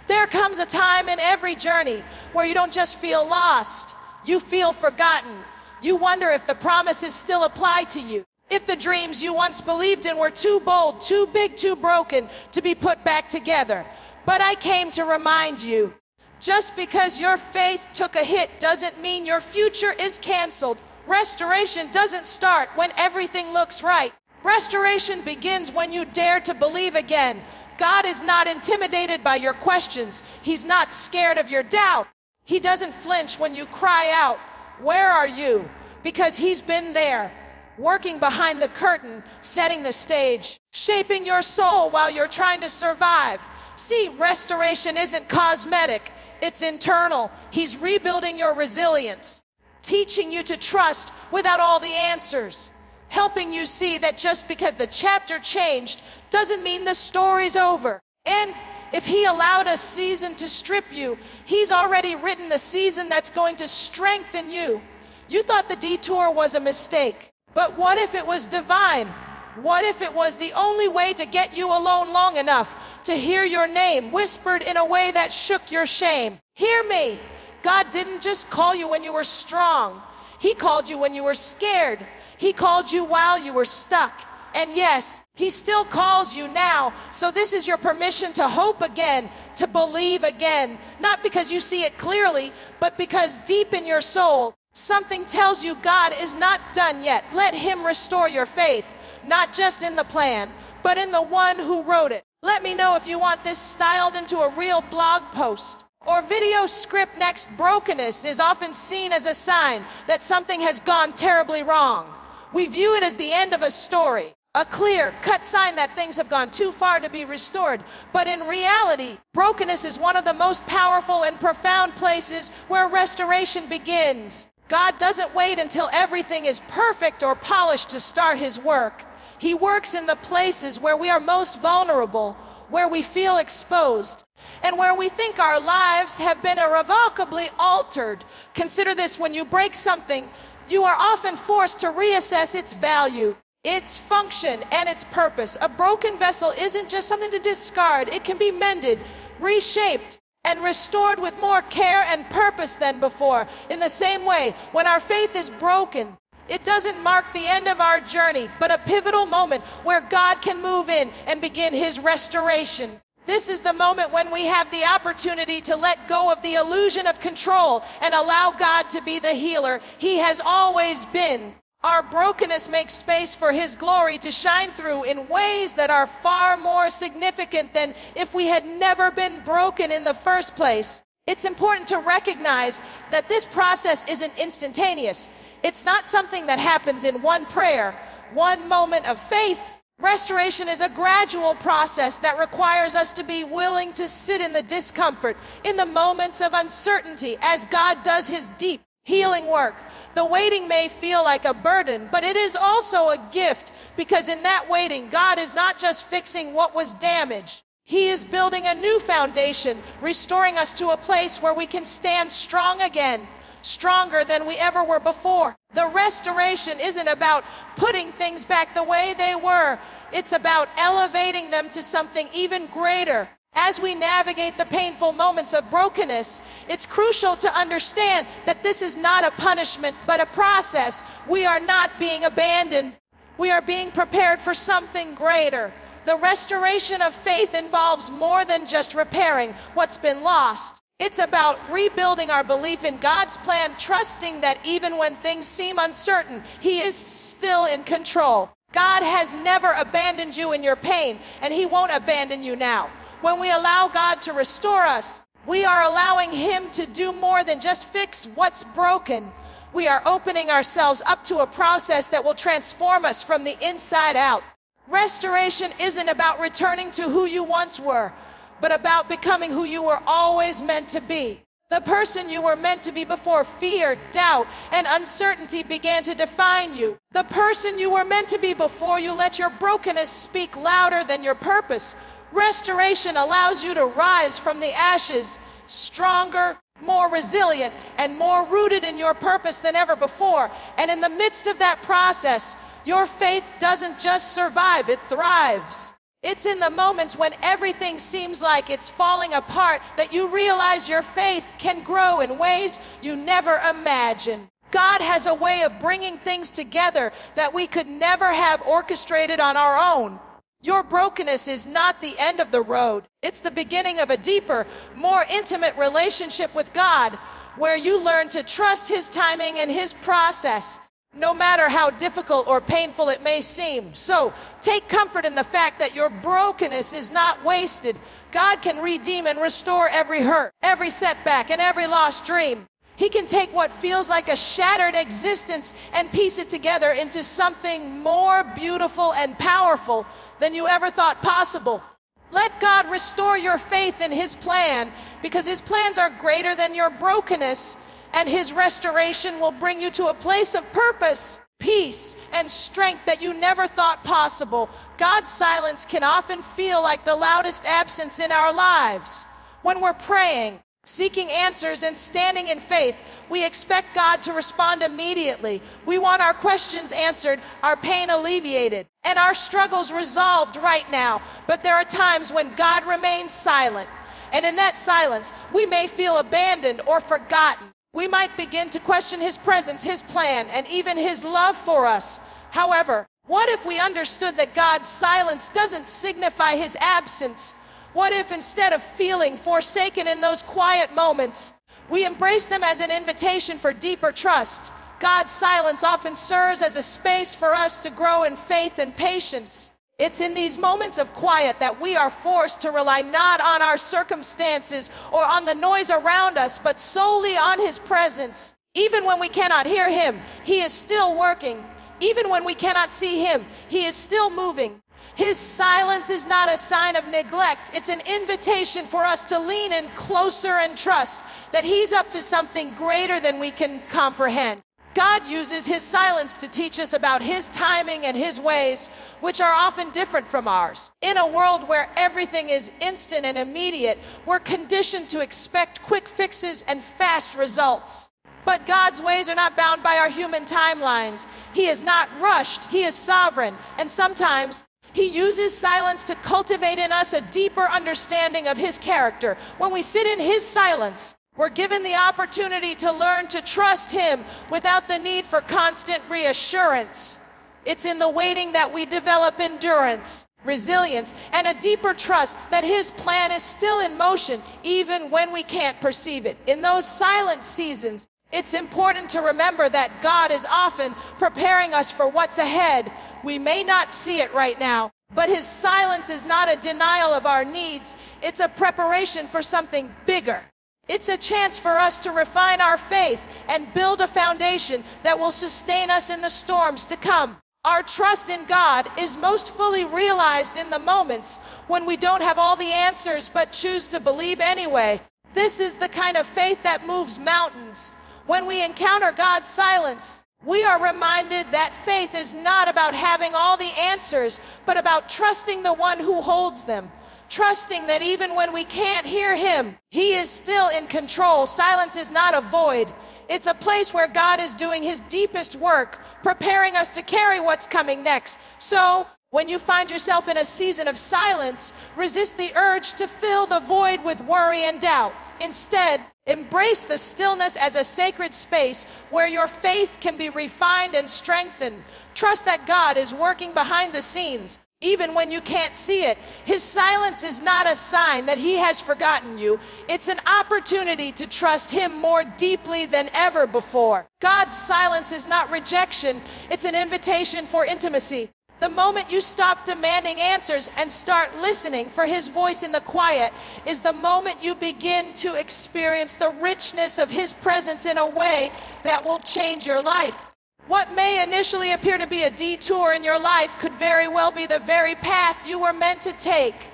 There comes a time in every journey where you don't just feel lost, you feel forgotten. You wonder if the promises still apply to you, if the dreams you once believed in were too bold, too big, too broken to be put back together. But I came to remind you, just because your faith took a hit doesn't mean your future is canceled. Restoration doesn't start when everything looks right. Restoration begins when you dare to believe again. God is not intimidated by your questions. He's not scared of your doubt. He doesn't flinch when you cry out, "Where are you?" Because he's been there, working behind the curtain, setting the stage, shaping your soul while you're trying to survive. See, restoration isn't cosmetic, it's internal. He's rebuilding your resilience, teaching you to trust without all the answers, helping you see that just because the chapter changed doesn't mean the story's over. And if he allowed a season to strip you, he's already written the season that's going to strengthen you. You thought the detour was a mistake, but what if it was divine? What if it was the only way to get you alone long enough to hear your name whispered in a way that shook your shame? Hear me. God didn't just call you when you were strong. He called you when you were scared. He called you while you were stuck. And yes, he still calls you now. So this is your permission to hope again, to believe again. Not because you see it clearly, but because deep in your soul, something tells you God is not done yet. Let him restore your faith, not just in the plan, but in the one who wrote it. Let me know if you want this styled into a real blog post or video script. Next, brokenness is often seen as a sign that something has gone terribly wrong. We view it as the end of a story, a clear-cut sign that things have gone too far to be restored. But in reality, brokenness is one of the most powerful and profound places where restoration begins. God doesn't wait until everything is perfect or polished to start his work. He works in the places where we are most vulnerable, where we feel exposed, and where we think our lives have been irrevocably altered. Consider this: when you break something, you are often forced to reassess its value, its function, and its purpose. A broken vessel isn't just something to discard. It can be mended, reshaped, and restored with more care and purpose than before. In the same way, when our faith is broken, it doesn't mark the end of our journey, but a pivotal moment where God can move in and begin his restoration. This is the moment when we have the opportunity to let go of the illusion of control and allow God to be the healer he has always been. Our brokenness makes space for his glory to shine through in ways that are far more significant than if we had never been broken in the first place. It's important to recognize that this process isn't instantaneous. It's not something that happens in one prayer, one moment of faith. Restoration is a gradual process that requires us to be willing to sit in the discomfort, in the moments of uncertainty, as God does his deep healing work. The waiting may feel like a burden, but it is also a gift, because in that waiting, God is not just fixing what was damaged. He is building a new foundation, restoring us to a place where we can stand strong again, stronger than we ever were before. The restoration isn't about putting things back the way they were. It's about elevating them to something even greater. As we navigate the painful moments of brokenness, it's crucial to understand that this is not a punishment, but a process. We are not being abandoned. We are being prepared for something greater. The restoration of faith involves more than just repairing what's been lost. It's about rebuilding our belief in God's plan, trusting that even when things seem uncertain, he is still in control. God has never abandoned you in your pain, and he won't abandon you now. When we allow God to restore us, we are allowing him to do more than just fix what's broken. We are opening ourselves up to a process that will transform us from the inside out. Restoration isn't about returning to who you once were, but about becoming who you were always meant to be. The person you were meant to be before fear, doubt, and uncertainty began to define you. The person you were meant to be before you let your brokenness speak louder than your purpose. Restoration allows you to rise from the ashes, stronger, more resilient, and more rooted in your purpose than ever before. And in the midst of that process, your faith doesn't just survive, it thrives. It's in the moments when everything seems like it's falling apart that you realize your faith can grow in ways you never imagined. God has a way of bringing things together that we could never have orchestrated on our own. Your brokenness is not the end of the road. It's the beginning of a deeper, more intimate relationship with God, where you learn to trust His timing and His process, no matter how difficult or painful it may seem. So, take comfort in the fact that your brokenness is not wasted. God can redeem and restore every hurt, every setback, and every lost dream. He can take what feels like a shattered existence and piece it together into something more beautiful and powerful than you ever thought possible. Let God restore your faith in His plan, because His plans are greater than your brokenness, and His restoration will bring you to a place of purpose, peace, and strength that you never thought possible. God's silence can often feel like the loudest absence in our lives. When we're praying, seeking answers, and standing in faith, we expect God to respond immediately. We want our questions answered, our pain alleviated, and our struggles resolved right now. But there are times when God remains silent, and in that silence, we may feel abandoned or forgotten. We might begin to question His presence, His plan, and even His love for us. However, what if we understood that God's silence doesn't signify His absence? What if instead of feeling forsaken in those quiet moments, we embrace them as an invitation for deeper trust? God's silence often serves as a space for us to grow in faith and patience. It's in these moments of quiet that we are forced to rely not on our circumstances or on the noise around us, but solely on His presence. Even when we cannot hear Him, He is still working. Even when we cannot see Him, He is still moving. His silence is not a sign of neglect. It's an invitation for us to lean in closer and trust that He's up to something greater than we can comprehend. God uses His silence to teach us about His timing and His ways, which are often different from ours. In a world where everything is instant and immediate, we're conditioned to expect quick fixes and fast results. But God's ways are not bound by our human timelines. He is not rushed. He is sovereign. And sometimes He uses silence to cultivate in us a deeper understanding of His character. When we sit in His silence, we're given the opportunity to learn to trust Him without the need for constant reassurance. It's in the waiting that we develop endurance, resilience, and a deeper trust that His plan is still in motion, even when we can't perceive it. In those silent seasons, it's important to remember that God is often preparing us for what's ahead. We may not see it right now, but His silence is not a denial of our needs. It's a preparation for something bigger. It's a chance for us to refine our faith and build a foundation that will sustain us in the storms to come. Our trust in God is most fully realized in the moments when we don't have all the answers but choose to believe anyway. This is the kind of faith that moves mountains. When we encounter God's silence, we are reminded that faith is not about having all the answers, but about trusting the one who holds them. Trusting that even when we can't hear Him, He is still in control. Silence is not a void. It's a place where God is doing His deepest work, preparing us to carry what's coming next. So, when you find yourself in a season of silence, resist the urge to fill the void with worry and doubt. Instead, embrace the stillness as a sacred space where your faith can be refined and strengthened. Trust that God is working behind the scenes, even when you can't see it. His silence is not a sign that He has forgotten you. It's an opportunity to trust Him more deeply than ever before. God's silence is not rejection. It's an invitation for intimacy. The moment you stop demanding answers and start listening for His voice in the quiet is the moment you begin to experience the richness of His presence in a way that will change your life. What may initially appear to be a detour in your life could very well be the very path you were meant to take.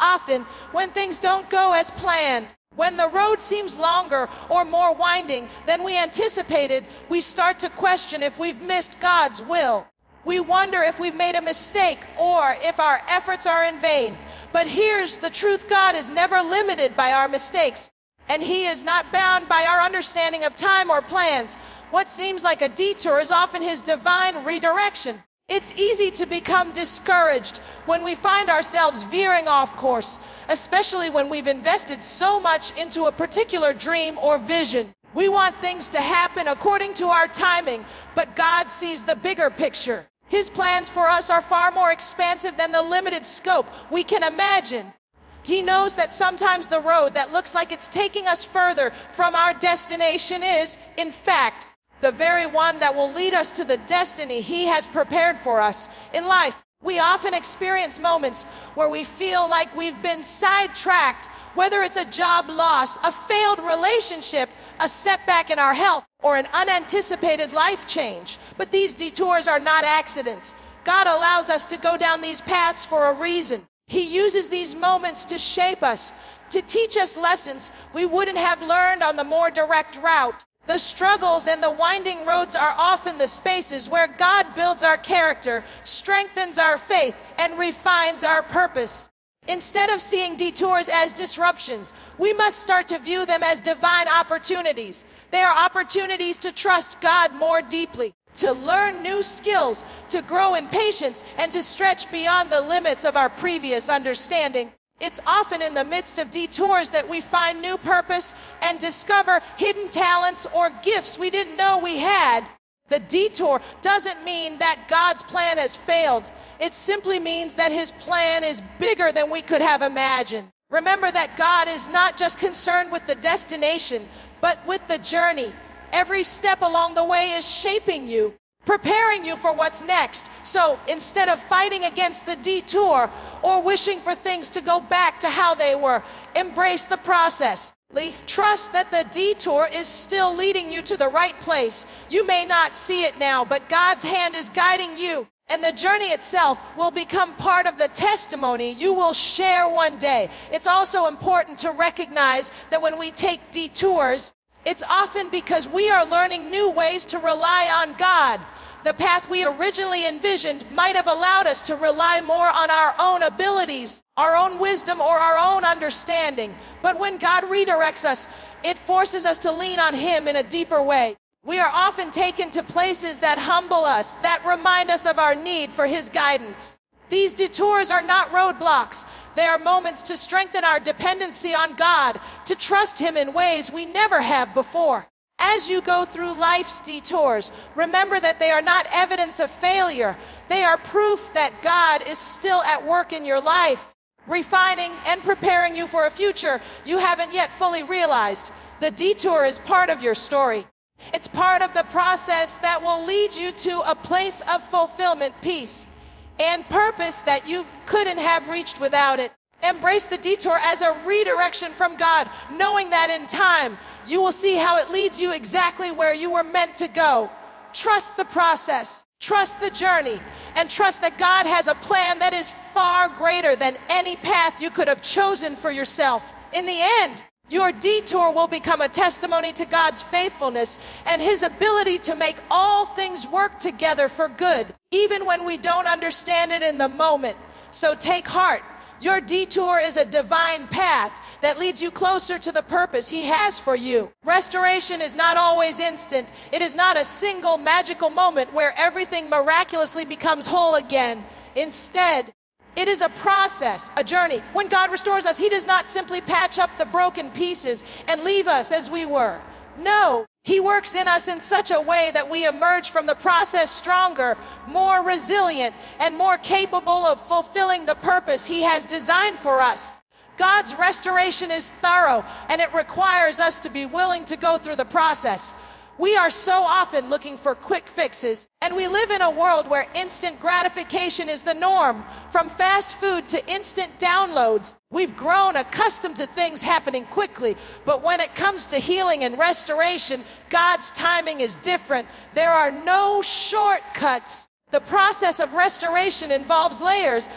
Often, when things don't go as planned, when the road seems longer or more winding than we anticipated, we start to question if we've missed God's will. We wonder if we've made a mistake or if our efforts are in vain. But here's the truth: God is never limited by our mistakes, and He is not bound by our understanding of time or plans. What seems like a detour is often His divine redirection. It's easy to become discouraged when we find ourselves veering off course, especially when we've invested so much into a particular dream or vision. We want things to happen according to our timing, but God sees the bigger picture. His plans for us are far more expansive than the limited scope we can imagine. He knows that sometimes the road that looks like it's taking us further from our destination is, in fact, the very one that will lead us to the destiny He has prepared for us in life. We often experience moments where we feel like we've been sidetracked, whether it's a job loss, a failed relationship, a setback in our health, or an unanticipated life change. But these detours are not accidents. God allows us to go down these paths for a reason. He uses these moments to shape us, to teach us lessons we wouldn't have learned on the more direct route. The struggles and the winding roads are often the spaces where God builds our character, strengthens our faith, and refines our purpose. Instead of seeing detours as disruptions, we must start to view them as divine opportunities. They are opportunities to trust God more deeply, to learn new skills, to grow in patience, and to stretch beyond the limits of our previous understanding. It's often in the midst of detours that we find new purpose and discover hidden talents or gifts we didn't know we had. The detour doesn't mean that God's plan has failed. It simply means that His plan is bigger than we could have imagined. Remember that God is not just concerned with the destination, but with the journey. Every step along the way is shaping you, preparing you for what's next. So instead of fighting against the detour or wishing for things to go back to how they were, embrace the process. Trust that the detour is still leading you to the right place. You may not see it now, but God's hand is guiding you, and the journey itself will become part of the testimony you will share one day. It's also important to recognize that when we take detours, it's often because we are learning new ways to rely on God. The path we originally envisioned might have allowed us to rely more on our own abilities, our own wisdom, or our own understanding. But when God redirects us, it forces us to lean on Him in a deeper way. We are often taken to places that humble us, that remind us of our need for His guidance. These detours are not roadblocks. They are moments to strengthen our dependency on God, to trust Him in ways we never have before. As you go through life's detours, remember that they are not evidence of failure. They are proof that God is still at work in your life, refining and preparing you for a future you haven't yet fully realized. The detour is part of your story. It's part of the process that will lead you to a place of fulfillment, peace, and purpose that you couldn't have reached without it. Embrace the detour as a redirection from God, knowing that in time, you will see how it leads you exactly where you were meant to go. Trust the process, trust the journey, and trust that God has a plan that is far greater than any path you could have chosen for yourself. In the end, your detour will become a testimony to God's faithfulness and His ability to make all things work together for good, even when we don't understand it in the moment. So take heart. Your detour is a divine path that leads you closer to the purpose He has for you. Restoration is not always instant. It is not a single magical moment where everything miraculously becomes whole again. Instead, it is a process, a journey. When God restores us, He does not simply patch up the broken pieces and leave us as we were. No, He works in us in such a way that we emerge from the process stronger, more resilient, and more capable of fulfilling the purpose He has designed for us. God's restoration is thorough, and it requires us to be willing to go through the process. We are so often looking for quick fixes, and we live in a world where instant gratification is the norm. From fast food to instant downloads, we've grown accustomed to things happening quickly. But when it comes to healing and restoration, God's timing is different. There are no shortcuts. The process of restoration involves layers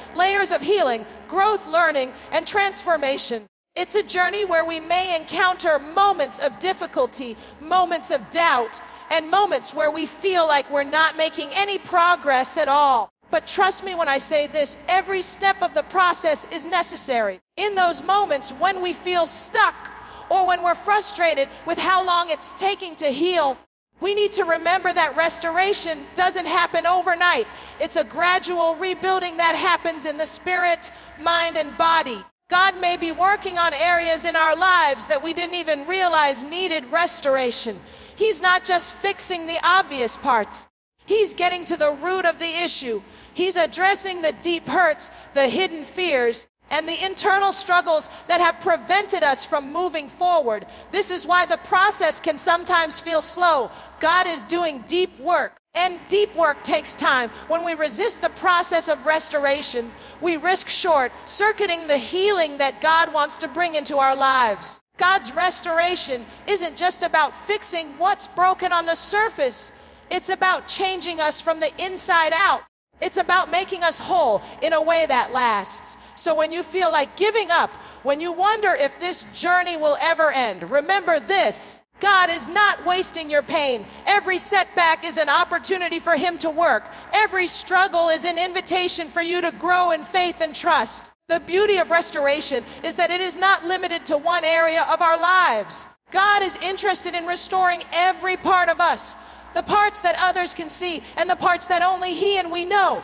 of healing, growth, learning, and transformation. It's a journey where we may encounter moments of difficulty, moments of doubt, and moments where we feel like we're not making any progress at all. But trust me when I say this, every step of the process is necessary. In those moments when we feel stuck or when we're frustrated with how long it's taking to heal, We need to remember that restoration doesn't happen overnight. It's a gradual rebuilding that happens in the spirit, mind, and body. God may be working on areas in our lives that we didn't even realize needed restoration. He's not just fixing the obvious parts. He's getting to the root of the issue. He's addressing the deep hurts, the hidden fears, and the internal struggles that have prevented us from moving forward. This is why the process can sometimes feel slow. God is doing deep work, and deep work takes time. When we resist the process of restoration, we risk short-circuiting the healing that God wants to bring into our lives. God's restoration isn't just about fixing what's broken on the surface. It's about changing us from the inside out. It's about making us whole in a way that lasts. So when you feel like giving up, when you wonder if this journey will ever end, remember this: God is not wasting your pain. Every setback is an opportunity for Him to work. Every struggle is an invitation for you to grow in faith and trust. The beauty of restoration is that it is not limited to one area of our lives. God is interested in restoring every part of us. The parts that others can see and the parts that only He and we know.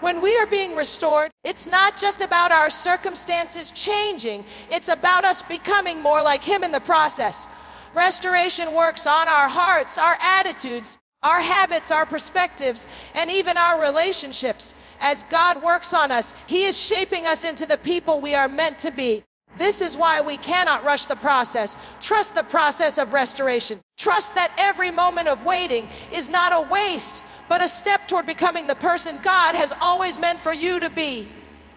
When we are being restored, it's not just about our circumstances changing, it's about us becoming more like Him in the process. Restoration works on our hearts, our attitudes, our habits, our perspectives, and even our relationships. As God works on us, He is shaping us into the people we are meant to be. This is why we cannot rush the process. Trust the process of restoration. Trust that every moment of waiting is not a waste, but a step toward becoming the person God has always meant for you to be.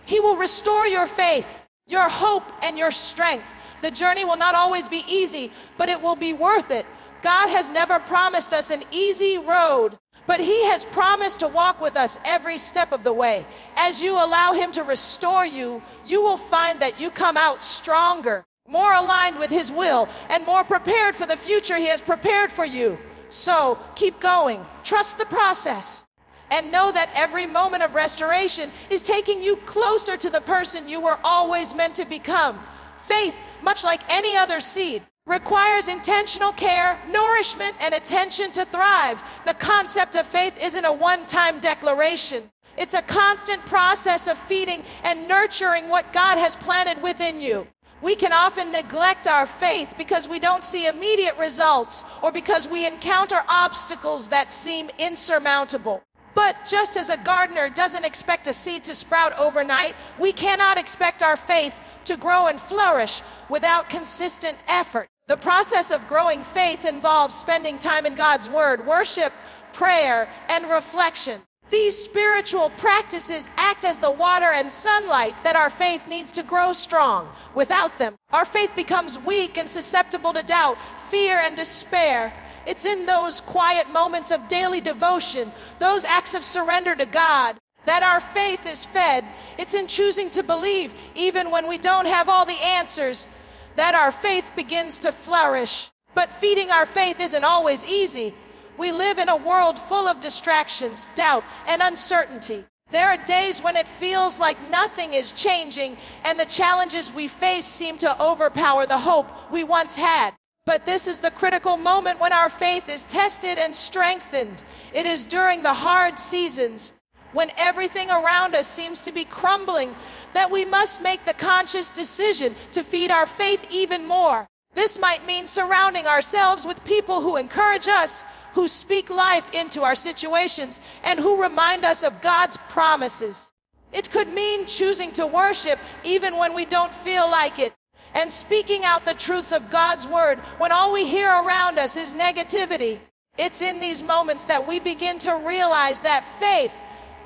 He will restore your faith, your hope, and your strength. The journey will not always be easy, but it will be worth it. God has never promised us an easy road, but He has promised to walk with us every step of the way. As you allow Him to restore you, you will find that you come out stronger, more aligned with His will, and more prepared for the future He has prepared for you. So keep going, trust the process, and know that every moment of restoration is taking you closer to the person you were always meant to become. Faith, much like any other seed, requires intentional care, nourishment, and attention to thrive. The concept of faith isn't a one-time declaration. It's a constant process of feeding and nurturing what God has planted within you. We can often neglect our faith because we don't see immediate results or because we encounter obstacles that seem insurmountable. But just as a gardener doesn't expect a seed to sprout overnight, we cannot expect our faith to grow and flourish without consistent effort. The process of growing faith involves spending time in God's Word, worship, prayer, and reflection. These spiritual practices act as the water and sunlight that our faith needs to grow strong. Without them, our faith becomes weak and susceptible to doubt, fear, and despair. It's in those quiet moments of daily devotion, those acts of surrender to God, that our faith is fed. It's in choosing to believe, even when we don't have all the answers, that our faith begins to flourish. But feeding our faith isn't always easy. We live in a world full of distractions, doubt, and uncertainty. There are days when it feels like nothing is changing, and the challenges we face seem to overpower the hope we once had. But this is the critical moment when our faith is tested and strengthened. It is during the hard seasons, when everything around us seems to be crumbling, that we must make the conscious decision to feed our faith even more. This might mean surrounding ourselves with people who encourage us, who speak life into our situations, and who remind us of God's promises. It could mean choosing to worship even when we don't feel like it, and speaking out the truths of God's Word when all we hear around us is negativity. It's in these moments that we begin to realize that faith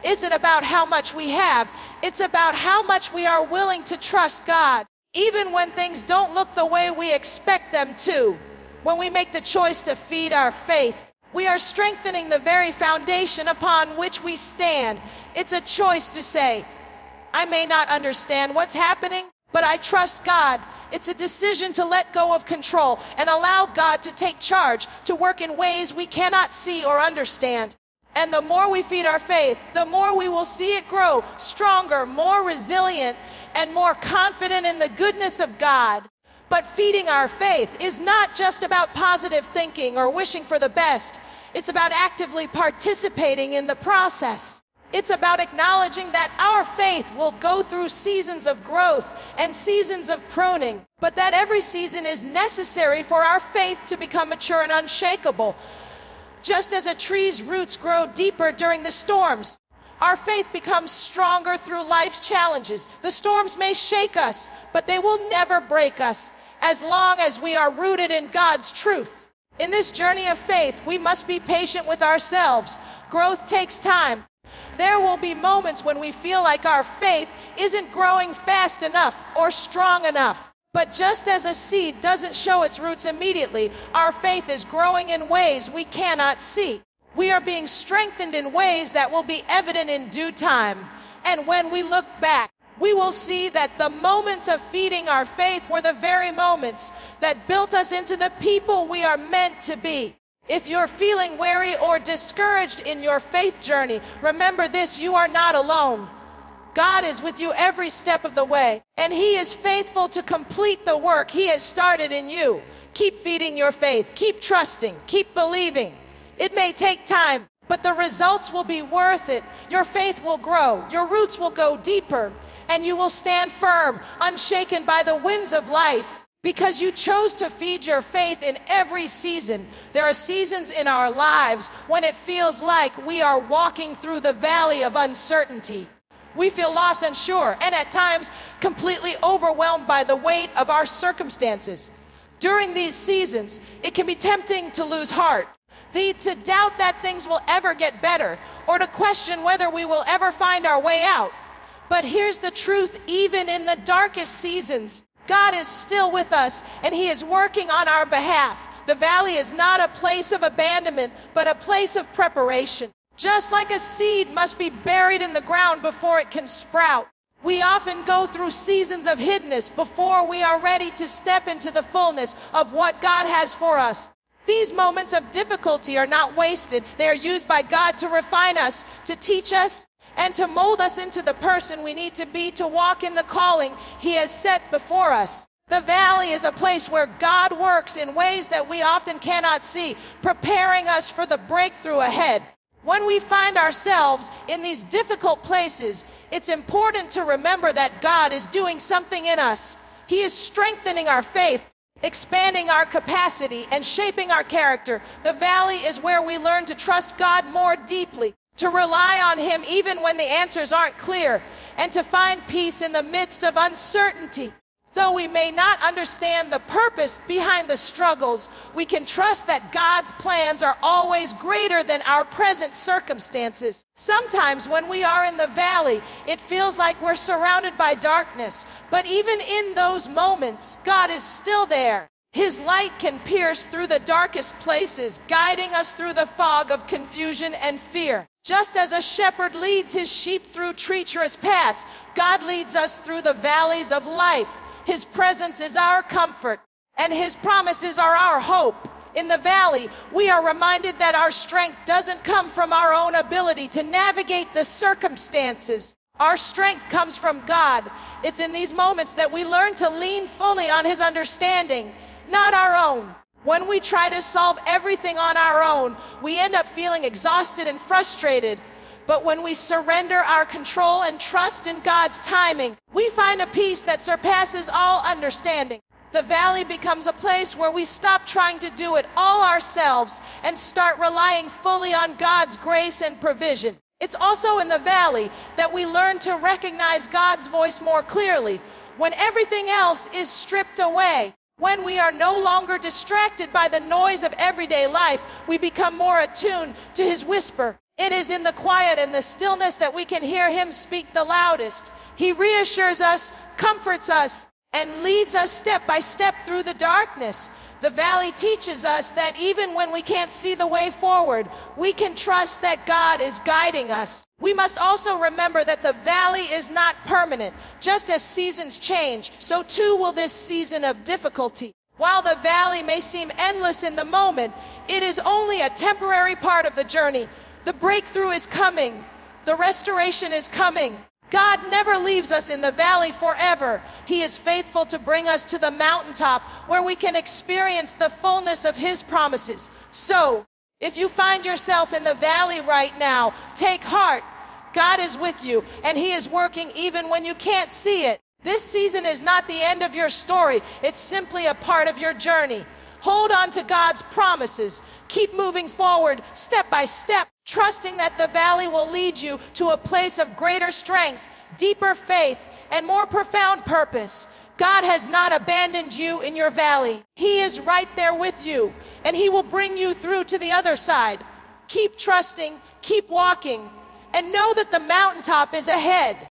isn't about how much we have. It's about how much we are willing to trust God, even when things don't look the way we expect them to. When we make the choice to feed our faith, we are strengthening the very foundation upon which we stand. It's a choice to say, I may not understand what's happening, but I trust God. It's a decision to let go of control and allow God to take charge, to work in ways we cannot see or understand. And the more we feed our faith, the more we will see it grow stronger, more resilient, and more confident in the goodness of God. But feeding our faith is not just about positive thinking or wishing for the best. It's about actively participating in the process. It's about acknowledging that our faith will go through seasons of growth and seasons of pruning, but that every season is necessary for our faith to become mature and unshakable. Just as a tree's roots grow deeper during the storms, our faith becomes stronger through life's challenges. The storms may shake us, but they will never break us as long as we are rooted in God's truth. In this journey of faith, we must be patient with ourselves. Growth takes time. There will be moments when we feel like our faith isn't growing fast enough or strong enough. But just as a seed doesn't show its roots immediately, our faith is growing in ways we cannot see. We are being strengthened in ways that will be evident in due time. And when we look back, we will see that the moments of feeding our faith were the very moments that built us into the people we are meant to be. If you're feeling weary or discouraged in your faith journey, remember this: you are not alone. God is with you every step of the way, and He is faithful to complete the work He has started in you. Keep feeding your faith, keep trusting, keep believing. It may take time, but the results will be worth it. Your faith will grow, your roots will go deeper, and you will stand firm, unshaken by the winds of life. Because you chose to feed your faith in every season. There are seasons in our lives when it feels like we are walking through the valley of uncertainty. We feel lost, unsure, and at times completely overwhelmed by the weight of our circumstances. During these seasons, it can be tempting to lose heart, to doubt that things will ever get better, or to question whether we will ever find our way out. But here's the truth: even in the darkest seasons, God is still with us, and He is working on our behalf. The valley is not a place of abandonment, but a place of preparation. Just like a seed must be buried in the ground before it can sprout, we often go through seasons of hiddenness before we are ready to step into the fullness of what God has for us. These moments of difficulty are not wasted. They are used by God to refine us, to teach us, and to mold us into the person we need to be to walk in the calling He has set before us. The valley is a place where God works in ways that we often cannot see, preparing us for the breakthrough ahead. When we find ourselves in these difficult places, it's important to remember that God is doing something in us. He is strengthening our faith, expanding our capacity, and shaping our character. The valley is where we learn to trust God more deeply, to rely on Him even when the answers aren't clear, and to find peace in the midst of uncertainty. Though we may not understand the purpose behind the struggles, we can trust that God's plans are always greater than our present circumstances. Sometimes when we are in the valley, it feels like we're surrounded by darkness, but even in those moments, God is still there. His light can pierce through the darkest places, guiding us through the fog of confusion and fear. Just as a shepherd leads his sheep through treacherous paths, God leads us through the valleys of life. His presence is our comfort, and His promises are our hope. In the valley, we are reminded that our strength doesn't come from our own ability to navigate the circumstances. Our strength comes from God. It's in these moments that we learn to lean fully on His understanding, not our own. When we try to solve everything on our own, we end up feeling exhausted and frustrated. But when we surrender our control and trust in God's timing, we find a peace that surpasses all understanding. The valley becomes a place where we stop trying to do it all ourselves and start relying fully on God's grace and provision. It's also in the valley that we learn to recognize God's voice more clearly. When everything else is stripped away, when we are no longer distracted by the noise of everyday life, we become more attuned to His whisper. It is in the quiet and the stillness that we can hear Him speak the loudest. He reassures us, comforts us, and leads us step by step through the darkness. The valley teaches us that even when we can't see the way forward, we can trust that God is guiding us. We must also remember that the valley is not permanent. Just as seasons change, so too will this season of difficulty. While the valley may seem endless in the moment, it is only a temporary part of the journey. The breakthrough is coming. The restoration is coming. God never leaves us in the valley forever. He is faithful to bring us to the mountaintop where we can experience the fullness of His promises. So, if you find yourself in the valley right now, take heart. God is with you, and He is working even when you can't see it. This season is not the end of your story. It's simply a part of your journey. Hold on to God's promises. Keep moving forward step by step, trusting that the valley will lead you to a place of greater strength, deeper faith, and more profound purpose. God has not abandoned you in your valley. He is right there with you, and He will bring you through to the other side. Keep trusting, keep walking, and know that the mountaintop is ahead.